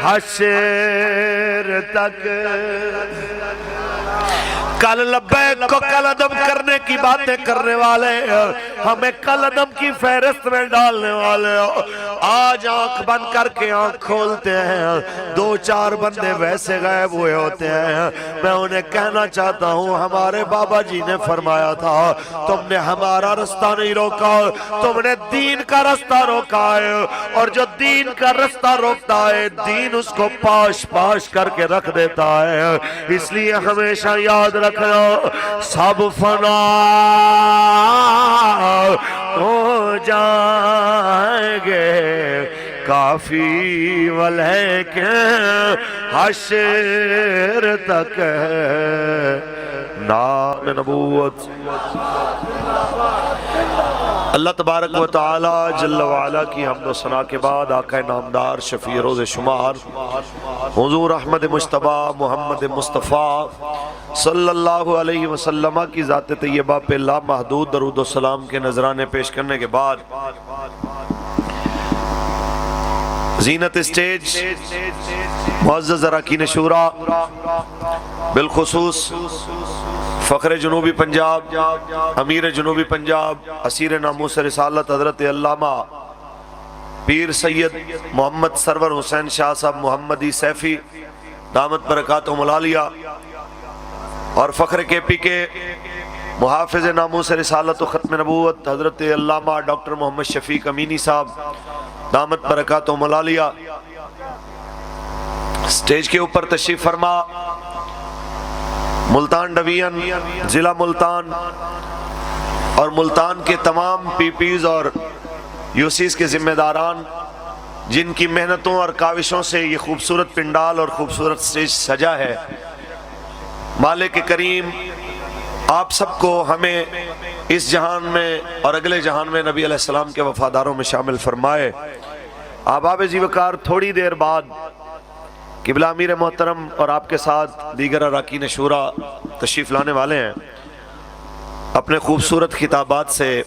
حشر تک کل لبیک کو کل عدم کرنے کی باتیں کرنے والے ہمیں کل عدم کی فہرست میں ڈالنے والے آج آنکھ بند کر کے آنکھ کھولتے ہیں دو چار بندے ویسے غائب ہوئے ہوتے ہیں میں انہیں کہنا چاہتا ہوں ہمارے بابا جی نے فرمایا تھا تم نے ہمارا رستہ نہیں روکا تم نے دین کا رستہ روکا ہے اور جو دین کا رستہ روکتا ہے دین اس کو پاش پاش کر کے رکھ دیتا ہے اس لیے ہمیشہ یاد رکھنا سب فنا ہو جائیں گے کافی ولیکن حشر تک ہے نام نبوت اللہ تبارک و تعالی جل وعلا کی حمد و ثنا کے بعد آقا نامدار شفیع روز شمار حضور احمد مجتبی محمد مصطفیٰ صلی اللہ علیہ وسلم کی ذات طیبہ پہ لامحدود درود و سلام کے نذرانے پیش کرنے کے بعد زینت اسٹیج معزز اراکین شورا بالخصوص فخر جنوبی پنجاب امیر جنوبی پنجاب اسیر ناموس رسالت حضرت علامہ پیر سید محمد سرور حسین شاہ صاحب محمدی سیفی دامت برکاتہم العالیہ اور فخر کے پی کے محافظ ناموس رسالت و ختم نبوت حضرت علامہ ڈاکٹر محمد شفیق امینی صاحب دامت برکاتہم العالیہ سٹیج کے اوپر تشریف فرما ملتان ڈویژن ضلع ملتان اور ملتان کے تمام پی پیز اور یوسیز کے ذمہ داران جن کی محنتوں اور کاوشوں سے یہ خوبصورت پنڈال اور خوبصورت سٹیج سجا ہے مالک کریم آپ سب کو ہمیں اس جہان میں اور اگلے جہان میں نبی علیہ السلام کے وفاداروں میں شامل فرمائے احباب ذی وقار تھوڑی دیر بعد قبلہ امیر محترم اور آپ کے ساتھ دیگر اراکین شورا تشریف لانے والے ہیں اپنے خوبصورت خطابات سے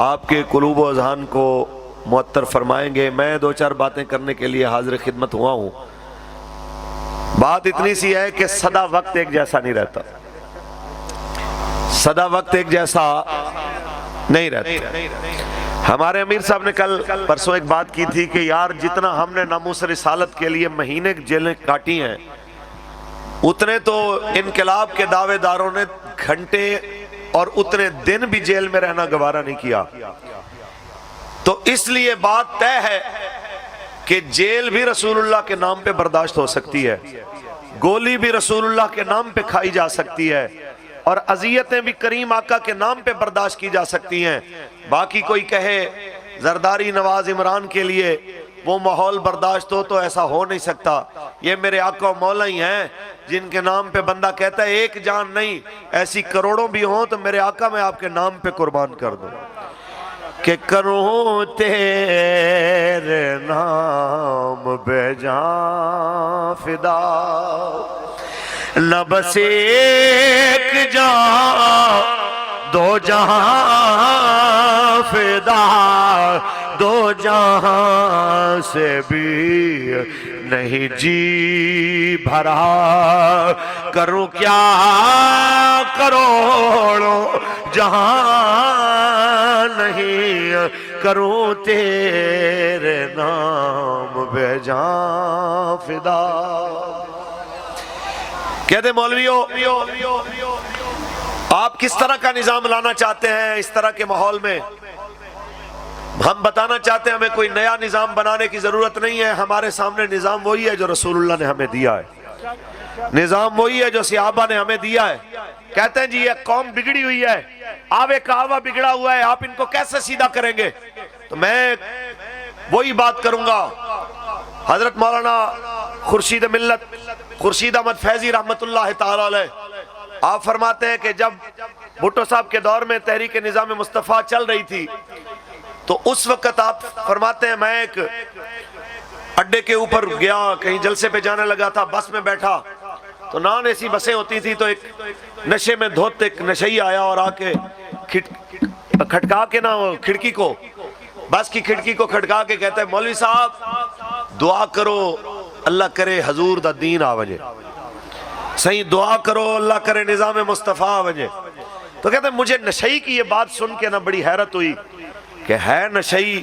آپ کے قلوب و اذہان کو معطر فرمائیں گے میں دو چار باتیں کرنے کے لیے حاضر خدمت ہوا ہوں بات اتنی سی ہے کہ سدا وقت ایک جیسا نہیں رہتا سدا وقت ایک جیسا نہیں رہتا ہمارے امیر صاحب نے کل پرسوں ایک بات کی تھی کہ یار جتنا ہم نے ناموس رسالت کے لیے مہینے جیلیں کاٹی ہیں اتنے تو انقلاب کے دعوے داروں نے گھنٹے اور اتنے دن بھی جیل میں رہنا گوارا نہیں کیا تو اس لیے بات طے ہے کہ جیل بھی رسول اللہ کے نام پہ برداشت ہو سکتی ہے گولی بھی رسول اللہ کے نام پہ کھائی جا سکتی ہے اور اذیتیں بھی کریم آقا کے نام پہ برداشت کی جا سکتی ہیں باقی کوئی کہے زرداری نواز عمران کے لیے وہ ماحول برداشت ہو تو ایسا ہو نہیں سکتا یہ میرے آقا و مولا ہی ہیں جن کے نام پہ بندہ کہتا ہے ایک جان نہیں ایسی کروڑوں بھی ہوں تو میرے آقا میں آپ کے نام پہ قربان کر دوں کہ کروں تیرے نام بے جان فدا نہ بس ایک جان دو جہاں فدا دو جہاں سے بھی نہیں جی بھرا کروں کیا کروڑوں جہاں نہیں کروں تیرے نام بے جان فدا کہتے مولویوں آپ کس طرح کا نظام لانا چاہتے ہیں اس طرح کے ماحول میں ہم بتانا چاہتے ہیں ہمیں کوئی نیا نظام بنانے کی ضرورت نہیں ہے ہمارے سامنے نظام وہی ہے جو رسول اللہ نے ہمیں دیا ہے نظام وہی ہے جو صحابہ نے ہمیں دیا ہے کہتے ہیں جی یہ قوم بگڑی ہوئی ہے آوے کا آوا بگڑا ہوا ہے آپ ان کو کیسے سیدھا کریں گے تو میں وہی بات کروں گا حضرت مولانا خورشید ملت خورشید احمد فیضی رحمت اللہ تعالی علیہ آپ فرماتے ہیں کہ جب بھٹو صاحب کے دور میں تحریک نظام مصطفیٰ چل رہی تھی تو اس وقت آپ فرماتے ہیں میں ایک اڈے کے اوپر گیا کہیں جلسے پہ جانے لگا تھا بس میں بیٹھا تو نان ایسی بسیں ہوتی تھی تو ایک نشے میں دھوت ایک نشئی آیا اور آ کے کھٹکا کے نہ کھڑکی کو بس کی کھڑکی کو کھڑکا کے کہتا ہے مولوی صاحب دعا کرو اللہ کرے حضور دا دین آ وجے، صحیح دعا کرو اللہ کرے نظام مصطفیٰ آ وجے۔ تو کہتے ہیں مجھے نشئی کی یہ بات سن کے نا بڑی حیرت ہوئی کہ ہے نشئی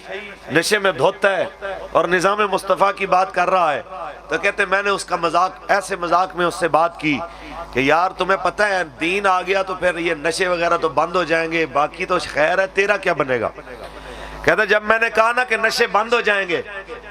نشے میں دھوتا ہے اور نظام مصطفیٰ کی بات کر رہا ہے۔ تو کہتے ہیں میں نے اس کا مذاق ایسے مذاق میں اس سے بات کی کہ یار تمہیں پتہ ہے دین آ گیا تو پھر یہ نشے وغیرہ تو بند ہو جائیں گے، باقی تو خیر ہے، تیرا کیا بنے گا؟ کہتا ہے جب میں نے کہا نا کہ نشے بند ہو جائیں گے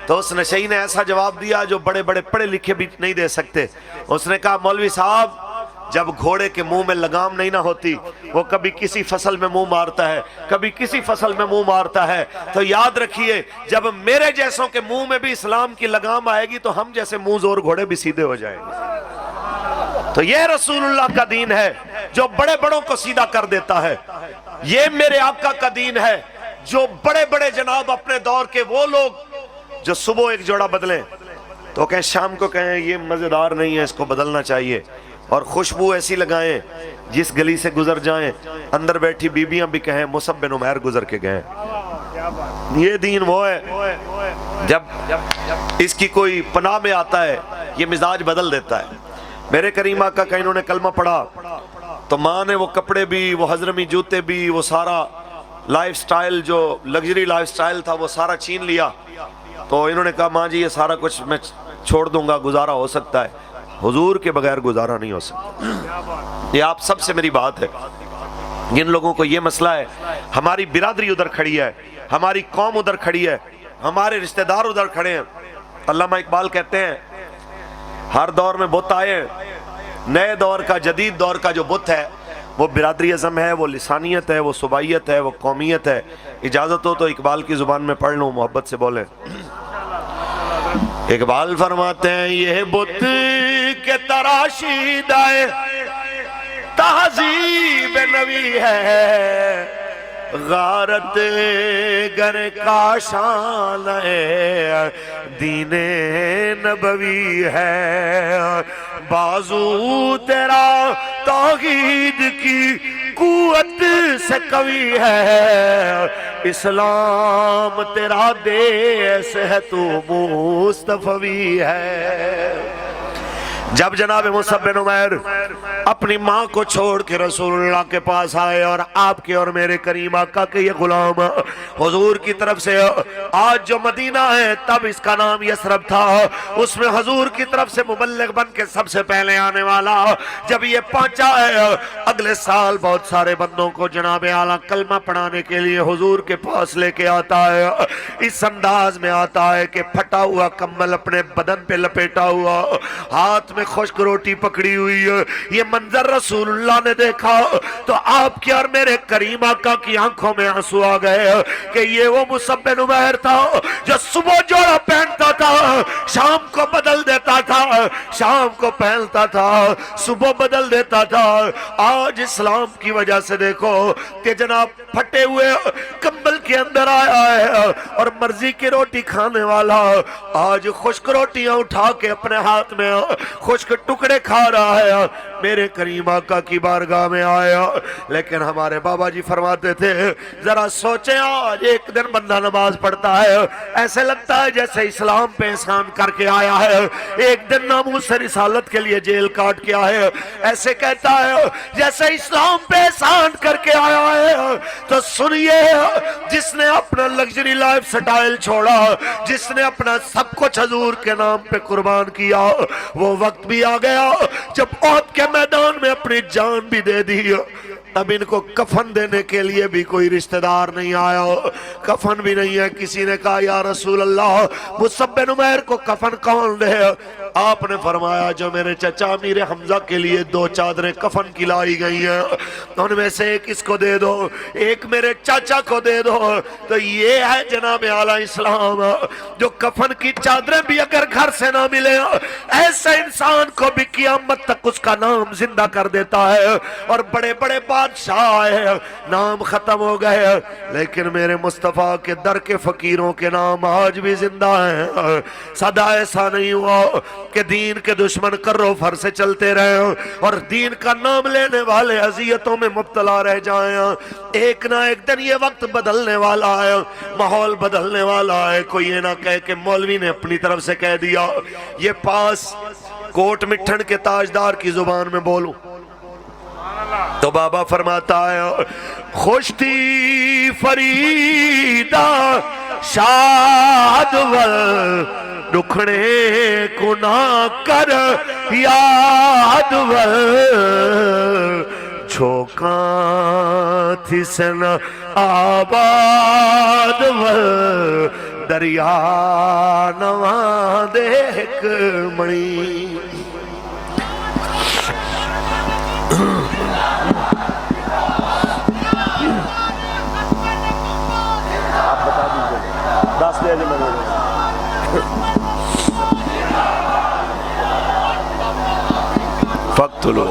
تو اس نشئی نے ایسا جواب دیا جو بڑے بڑے پڑھے لکھے بھی نہیں دے سکتے۔ اس نے کہا مولوی صاحب جب گھوڑے کے منہ میں لگام نہیں نہ ہوتی، وہ کبھی کسی فصل میں منہ مارتا ہے، کبھی کسی فصل میں منہ مارتا ہے، تو یاد رکھیے جب میرے جیسوں کے منہ میں بھی اسلام کی لگام آئے گی تو ہم جیسے منہ زور گھوڑے بھی سیدھے ہو جائیں گے۔ تو یہ رسول اللہ کا دین ہے جو بڑے بڑوں کو سیدھا کر دیتا ہے، یہ میرے آقا کا دین ہے جو بڑے بڑے جناب اپنے دور کے وہ لوگ جو صبح ایک جوڑا بدلیں تو کہیں شام کو کہیں یہ مزیدار نہیں ہے اس کو بدلنا چاہیے، اور خوشبو ایسی لگائیں جس گلی سے گزر جائیں اندر بیٹھی بیبیاں بھی کہیں مصعب بن عمیر گزر کے گئے۔ یہ دین وہ ہے جب اس کی کوئی پناہ میں آتا ہے یہ مزاج بدل دیتا ہے۔ میرے کریم آقا کا انہوں نے کلمہ پڑھا تو ماں نے وہ کپڑے بھی، وہ حضرمی جوتے بھی، وہ سارا لائف سٹائل جو لگژری لائف سٹائل تھا وہ سارا چھین لیا۔ تو انہوں نے کہا ماں جی یہ سارا کچھ میں چھوڑ دوں گا، گزارا ہو سکتا ہے، حضور کے بغیر گزارا نہیں ہو سکتا۔ یہ آپ سب سے میری بات ہے، جن لوگوں کو یہ مسئلہ ہے، ہماری برادری ادھر کھڑی ہے، ہماری قوم ادھر کھڑی ہے، ہمارے رشتہ دار ادھر کھڑے ہیں۔ علامہ اقبال کہتے ہیں ہر دور میں بت آئے ہیں، نئے دور کا جدید دور کا جو بت ہے وہ برادری ازم ہے، وہ لسانیت ہے، وہ صوبائیت ہے، وہ قومیت ہے۔ اجازت ہو تو اقبال کی زبان میں پڑھ لوں، محبت سے بولیں۔ اقبال فرماتے ہیں یہ بت کے تراشیدہ تہذیب نوی ہے، غارت گر کا شان ہے، دین نبوی ہے، بازو تیرا توحید کی قوت سے قوی ہے، اسلام تیرا دیس ہے تو مصطفی ہے۔ جب جناب مصعب بن عمیر اپنی ماں کو چھوڑ کے رسول اللہ کے پاس آئے اور آپ کے اور میرے کریم آقا کے یہ غلام حضور کی طرف سے، آج جو مدینہ ہے تب اس کا نام یثرب تھا، اس میں حضور کی طرف سے مبلغ بن کے سب سے پہلے آنے والا جب یہ پہنچا ہے، اگلے سال بہت سارے بندوں کو جناب اعلیٰ کلمہ پڑھانے کے لیے حضور کے پاس لے کے آتا ہے۔ اس انداز میں آتا ہے کہ پھٹا ہوا کمبل اپنے بدن پہ لپیٹا ہوا، ہاتھ میں خشک روٹی پکڑی ہوئی ہے۔ یہ منظر رسول اللہ نے دیکھا تو آپ کی اور میرے کریم آقا کی آنکھوں میں آنسو آ گئے کہ یہ وہ مصعب بن عمیر تھا جو صبح جوڑا پہنتا تھا، شام کو بدل دیتا تھا، شام کو پہنتا تھا، صبح بدل دیتا تھا۔ آج اسلام کی وجہ سے دیکھو کہ جناب پھٹے ہوئے کمبل کے اندر آیا ہے اور مرضی کی روٹی کھانے والا آج خشک روٹیاں اٹھا کے اپنے ہاتھ میں خشک ٹکڑے کھا رہا ہے۔ میرے کریم آقا کی بارگاہ میں آیا، لیکن ہمارے بابا جی فرماتے تھے ذرا سوچیں آج ایک دن بندہ نماز پڑھتا ہے ایسے لگتا ہے جیسے اسلام پہ احسان کر کے آیا ہے، ایک دن ناموس سے رسالت کے لیے جیل کاٹ کے آئے ایسے کہتا ہے جیسے اسلام پہ احسان کر کے آیا ہے۔ تو سنیے جس نے اپنا لگژری لائف سٹائل چھوڑا، جس نے اپنا سب کچھ حضور کے نام پہ قربان کیا، وہ وقت بھی آ گیا جب احد کے میدان میں اپنی جان بھی دے دی، اب ان کو کفن دینے کے لیے بھی کوئی رشتہ دار نہیں آیا، کفن بھی نہیں ہے۔ کسی نے کہا یا رسول اللہ مصعب بن عمیر کو کفن کون دے؟ آپ نے فرمایا جو میرے چچا امیر حمزہ کے لیے 2 چادریں کفن کی لائی گئی ہیں ان میں سے ایک اس کو دے دو، ایک میرے چاچا کو دے دو۔ تو یہ ہے جناب اعلیٰ اسلام جو کفن کی چادریں بھی اگر گھر سے نہ ملے ایسے انسان کو بھی قیامت تک اس کا نام زندہ کر دیتا ہے۔ اور بڑے بڑے بادشاہ آئے نام ختم ہو گئے، لیکن میرے مصطفیٰ کے در کے فقیروں کے نام آج بھی زندہ ہیں۔ صدا ایسا نہیں ہوا کہ دین کے دشمن کرو فر سے چلتے رہے اور دین کا نام لینے والے اذیتوں میں مبتلا رہ جائیں. ایک نہ ایک دن یہ وقت بدلنے والا ہے, ماحول بدلنے والا ہے. کوئی یہ نہ کہے کہ مولوی نے اپنی طرف سے کہہ دیا. یہ پاس کوٹ مٹھن کے تاجدار کی زبان میں بولوں تو بابا فرماتا ہے خوش تھی فریدہ شاد ول دکھڑے کو نہ کر یاد ول چھوکاں تھی سن آباد ول دریا نواں دیکھ مڑی. فقتلو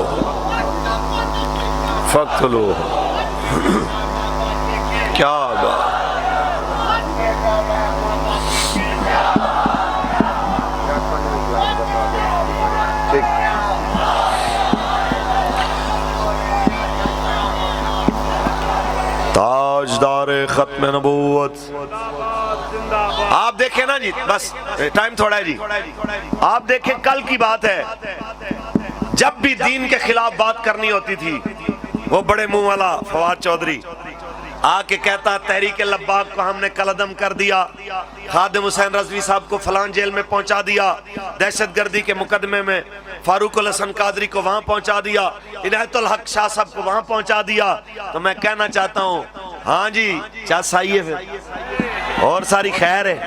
فقتلو کیا بات. تاجدار ختم نبوت آپ دیکھیں نا جی, بس ٹائم تھوڑا ہے جی. آپ دیکھیں کل کی بات ہے, جب بھی دین کے خلاف بات کرنی ہوتی تھی وہ بڑے منہ والا فواد چودھری آ کے کہتا تحریک لباک کو ہم نے قلعدم کر دیا, خادم حسین رضوی صاحب کو فلان جیل میں پہنچا دیا, دہشت گردی کے مقدمے میں فاروق الحسن قادری کو وہاں پہنچا دیا, عنایت الحق شاہ صاحب کو وہاں پہنچا دیا. تو میں کہنا چاہتا ہوں ہاں جی چاہ صحیح ہے پھر اور ساری خیر ہے.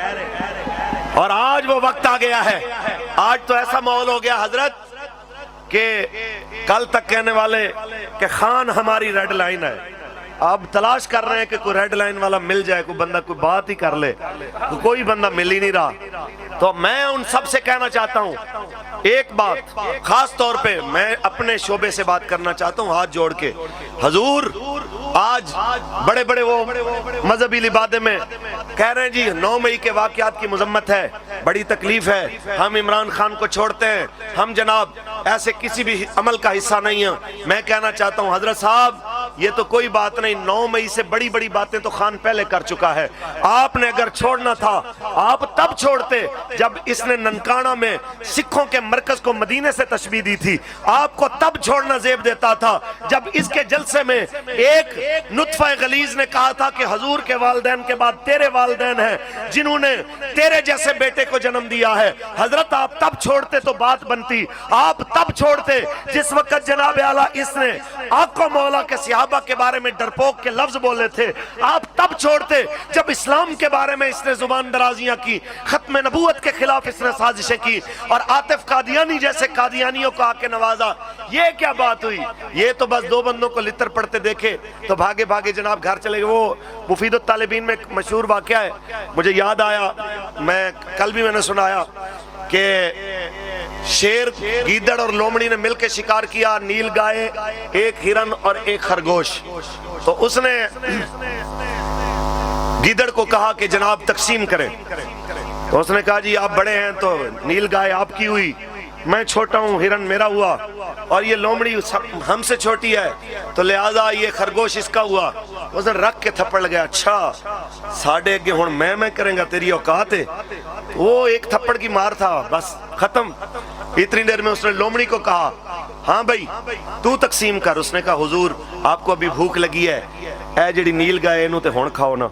اور آج وہ وقت آ گیا ہے, آج تو ایسا ماحول ہو گیا حضرت کہ کل تک کہنے والے کہ خان ہماری ریڈ لائن ہے, اب تلاش کر رہے ہیں کہ کوئی ریڈ لائن والا مل جائے, کوئی بندہ کوئی بات ہی کر لے, کوئی بندہ مل ہی نہیں رہا. تو میں ان سب سے کہنا چاہتا ہوں ایک بات, خاص طور پہ میں اپنے شعبے سے بات کرنا چاہتا ہوں ہاتھ جوڑ کے. حضور آج بڑے بڑے وہ مذہبی لبادے میں کہہ رہے ہیں جی 9 مئی کے واقعات کی مذمت ہے, بڑی تکلیف ہے, ہم عمران خان کو چھوڑتے ہیں, ہم جناب ایسے کسی بھی عمل کا حصہ نہیں ہیں. میں کہنا چاہتا ہوں حضرت صاحب یہ تو کوئی بات نہیں, 9 مئی سے بڑی بڑی باتیں تو خان پہلے کر چکا ہے. آپ نے اگر چھوڑنا تھا آپ تب چھوڑتے جب اس نے ننکانہ میں سکھوں کے مرکز کو مدینے سے تشبیہ دی تھی. آپ کو تب چھوڑنا زیب دیتا تھا جب اس کے جلسے میں ایک نطفہ غلیظ نے کہا تھا کہ حضور کے والدین کے بعد تیرے والدین ہیں جنہوں نے تیرے جیسے بیٹے کو جنم دیا ہے. حضرت آپ تب چھوڑتے تو بات بنتی, آپ تب چھوڑتے جس وقت جناب اعلیٰ اس نے آقا مولا کے صحابہ کے بارے میں ڈرپوک کے لفظ بولے تھے. آپ تب چھوڑتے جب اسلام کے بارے میں اس نے زبان درازیاں کی, ختم نبوت کے خلاف اس نے سازشیں کی اور عاطف قادیانی جیسے قادیانیوں کو آ کے نوازا. یہ کیا بات ہوئی؟ یہ تو بس 2 بندوں کو لتر پڑتے دیکھے تو بھاگے بھاگے جناب گھر چلے گئے. وہ مفید الطالبین میں ایک مشہور واقعہ ہے, مجھے یاد آیا, میں کل بھی میں نے سنایا کہ شیر گیدڑ اور لومڑی نے مل کے شکار کیا, نیل گائے, ایک ہرن اور ایک خرگوش. تو اس نے گیدڑ کو کہا کہ جناب تقسیم کریں. تو اس نے کہا جی آپ بڑے ہیں تو نیل گائے آپ کی ہوئی, میں چھوٹا ہوں ہرن میرا ہوا, اور یہ لومڑی ہم سے چھوٹی ہے تو لہٰذا یہ خرگوش اس کا ہوا. اس نے رکھ کے تھپڑ لگیا, اچھا ساڑھے اگے ہون میں کریں گا, تیری اوقات ہے. وہ ایک تھپڑ کی مار تھا, بس ختم. اتنی دیر میں اس نے لومڑی کو کہا ہاں بھائی تو تقسیم کر. اس نے کہا حضور آپ کو ابھی بھوک لگی ہے, اے جڑی نیل گائے انہوں تے ہون کھاؤ نا,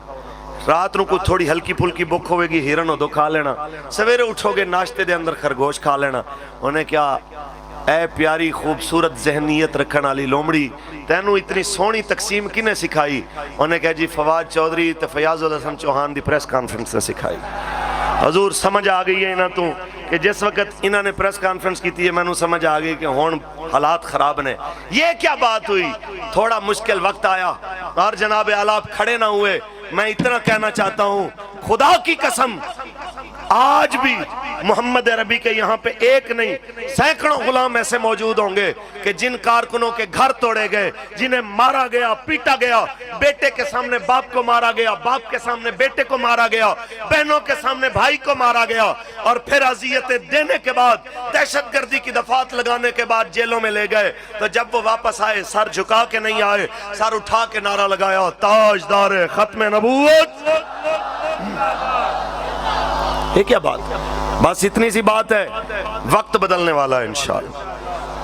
رات نو کوئی تھوڑی ہلکی پھلکی بھوک ہوئے گی, ہرن دو کھا لینا, سویرے اٹھو گے ناشتے دے اندر خرگوش کھا لینا. انہیں کیا اے پیاری خوبصورت ذہنیت رکھن والی لومڑی, تینوں اتنی سونی تقسیم کنے سکھائی؟ انہیں کہا جی فواد چودھری تے فیاض الحسن چوہان دی پریس کانفرنس نے سکھائی. حضور سمجھ آ گئی ہے انہاں تو کہ جس وقت انہوں نے پریس کانفرنس کی تھی میں نے سمجھ آ گئی کہ ہون حالات خراب نے. یہ کیا بات ہوئی؟ تھوڑا مشکل وقت آیا اور جناب اعلیٰ کھڑے نہ ہوئے. میں اتنا کہنا چاہتا ہوں خدا کی قسم آج بھی محمد عربی کے یہاں پہ ایک نہیں سینکڑوں غلام ایسے موجود ہوں گے کہ جن کارکنوں کے گھر توڑے گئے، جنہیں مارا گیا، پیٹا گیا، بیٹے کے سامنے باپ کو مارا گیا، باپ کے سامنے بیٹے کو مارا گیا، بہنوں کے سامنے بھائی کو مارا گیا، اور پھر اذیتیں دینے کے بعد، دہشت گردی کی دفعات لگانے کے بعد جیلوں میں لے گئے۔ تو جب وہ واپس آئے سر جھکا کے نہیں آئے، سر اٹھا کے نعرہ لگایا تاجدار ختم نبوت۔ یہ کیا بات ہے؟ بس اتنی سی بات ہے، وقت بدلنے والا ہے انشاءاللہ۔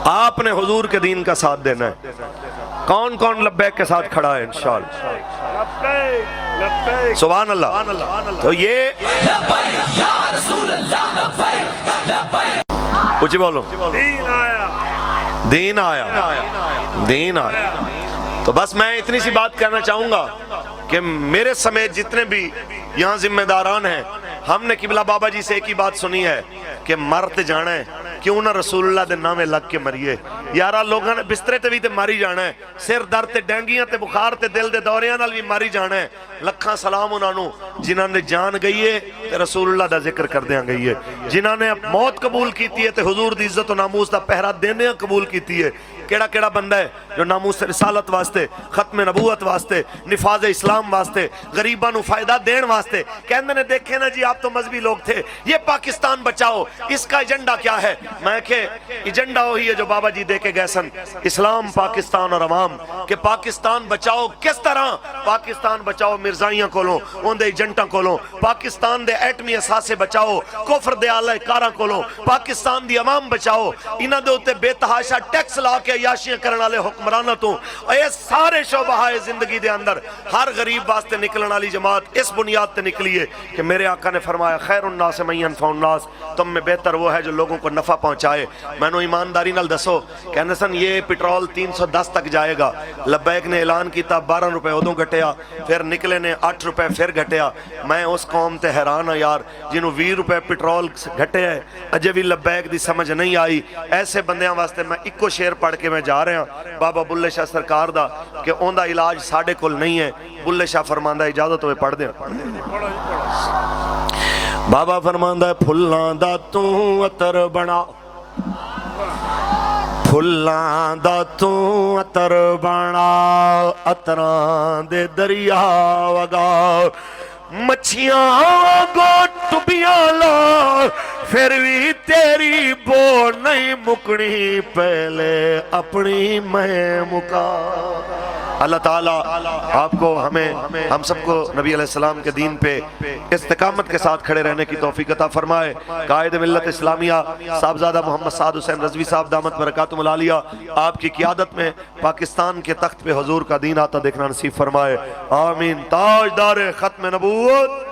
آپ نے حضور کے دین کا ساتھ دینا ہے۔ کون کون لبیک کے ساتھ کھڑا ہے انشاءاللہ؟ سبحان اللہ۔ تو یہ کچھ بولو، دین آیا، دین آیا۔ تو بس میں اتنی سی بات کہنا چاہوں گا کہ میرے سمیت جتنے بھی یہاں ذمہ داران ہیں، ہم نے قبلہ بابا جی سے ایک ہی بات سنی ہے کہ مرتے جانا ہے، کیوں نہ رسول اللہ دے نامے لگ کے مریے۔ یارہ لوگاں نے بسترے تے بھی تے ماری جانا ہے، سر درد تے ڈینگیاں تے بخار تے دل دے دوریاں نال بھی ماری جانا ہے۔ لکھاں سلام انہوں جنہاں نے جان گئی ہے تے رسول اللہ دا ذکر کر دیاں گئی ہے، جنہاں نے موت قبول کیتی ہے تے حضور دی عزت و ناموس دا پہرا دینے قبول کیتی ہے۔ کیڑا کیڑا بندہ ہے جو ناموس رسالت واسطے، ختم نبوت واسطے، نفاذ اسلام واسطے، غریباں نو فائدہ دین واسطے کہندے نے دیکھیں نا جی آپ تو مذہبی لوگ تھے، یہ پاکستان بچاؤ، اس کا ایجنڈا کیا ہے؟ میں کہ ایجنڈا وہی ہے جو بابا جی دے کے گئے سن، اسلام، پاکستان اور عوام، کہ پاکستان بچاؤ کس طرح؟ پاکستان بچاؤ مرزائیاں کولوں، ان دے ایجنٹاں کولوں، پاکستان دے ایٹمی اثاثے بچاؤ کفر دے آلہ کاراں کولوں، پاکستان دی عوام بچاؤ انہاں دے اوتے بے تحاشا ٹیکس لا کے عیاشیاں کرن والے حکمراناں تو۔ اے سارے شعبہ زندگی دے اندر ہر غریب واسطے نکلن والی جماعت اس بنیاد تے نکلی ہے کہ میرے آقا نے فرمایا خیر الناس من ينفع الناس، تم میں بہتر وہ ہے جو لوگوں کو نفع پہنچائے۔ میں نے ایمانداری نال دسو کہنے سن یہ پیٹرول 310 تک جائے گا، لبیک نے اعلان کیتا 12 روپے ادوں گھٹیا، پھر نکلے نے 8 روپے پھر گھٹیا۔ میں اس قوم تے حیران ہوں یار جنہوں 20 روپے پیٹرول گھٹے ہے اجے بھی لبیک دی سمجھ نہیں آئی۔ ایسے بندیاں واسطے میں ایکو شعر پڑھ کے میں جا رہا ہوں بابا بلے شاہ سرکار دا کہ اون دا علاج ساڑھے کل نہیں ہے۔ بلے شاہ فرماندہ اجازت ہوئے پڑھ دیں۔ بابا فرماندہ ہے پھلاں دا تو عطر بنا، پھلاں دا تو عطر بنا، عطران دے دریا وگا، مچھیاں گو ٹبیاں لا، پھر بھی تیری بو نہیں مکنی، پہلے اپنی میں مکا۔ اللہ تعالیٰ آپ کو ہم سب کو نبی علیہ السلام کے دین پہ استقامت کے ساتھ کھڑے رہنے کی توفیق عطا فرمائے۔ قائد ملت اسلامیہ صاحبزادہ محمد سعد حسین رضوی صاحب دامت برکاتہم العالیہ آپ کی قیادت میں پاکستان کے تخت پہ حضور کا دین آتا دیکھنا نصیب فرمائے، آمین۔ تاجدار ختم نبوت